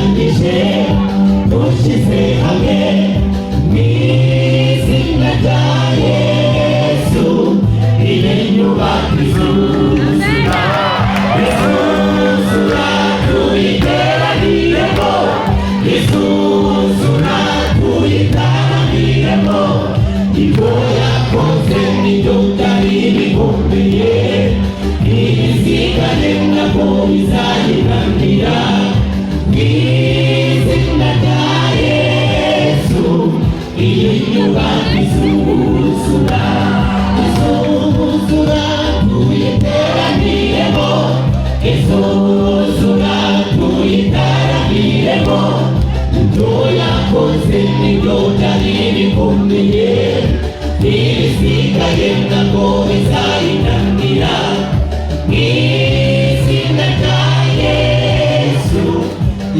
turangije dushyize hamwe mu izina rya Yesu. Iyi nyubako izuzura, izuzura tuyiteraniremo, izuzura tuyitaraniremo. Ibyo yakoze nibyo byari bikomeye, ibisigaye nabwo bizayinanira. Mu izina rya Yesu iyi nyubako izuzura, izuzura tuyiteraniremo, izuzura tuyitaraniremo. Ibyo yakoze nibyo byari bikomeye, ibisigaye nabwo bizayinanira. Mu izina rya Yesu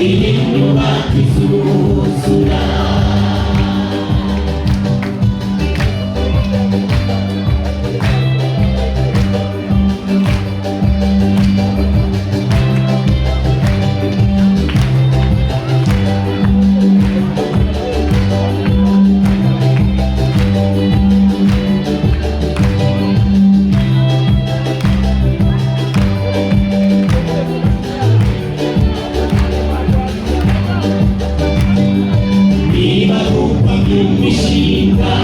iyi nyubako izuzura. Imishinga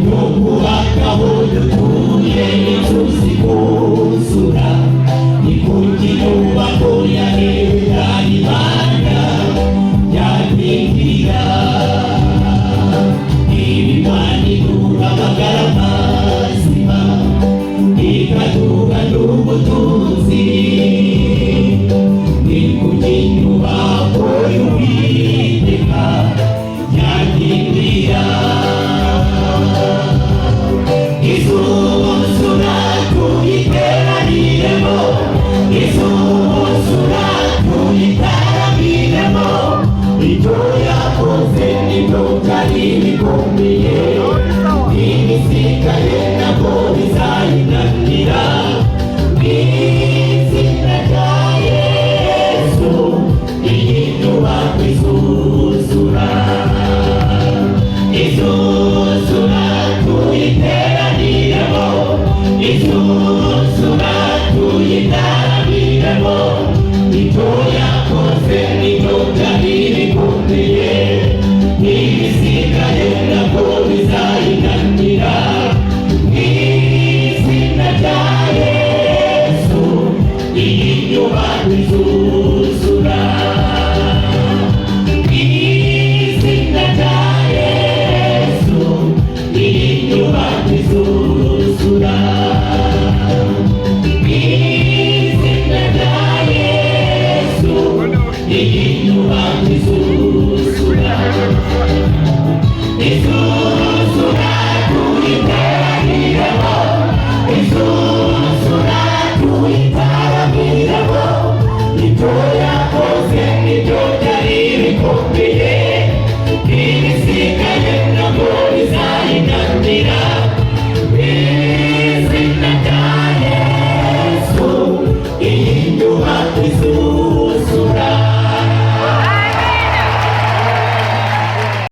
yo kubaka aho dutuye inzuzi kuzura, ni ku nyubako ya leta Imana yadindira. Imana iduha amagara mazima, ikaduha n'ubutunzi, ni ku nyubako y'Uwiteka yadindira. Izuzura tuyiteraniremo, izuzura tuyitaraniremo. Ibyo yakoze nibyo byari bikomeye, ibisigaye nabwo bizayinanira. Mu izina rya Yesu iyi nyubako izuzura, izuzura tuyiteraniremo, izuzura tuyitaraniremo. Ibyo yakoze nibyo byari bikomeye, ibisigaye nabwo bizayinanira. Mu izina rya Yesu iyi nyubako izuzura, mu izina rya Yesu iyi nyubako izuzura, mu izina rya Yesu iyi nyubako izuzura. Izuzura tuyiteraniremo, izuzura tuyitaraniremo. Ibyo yakoze nibyo byari bikomeye,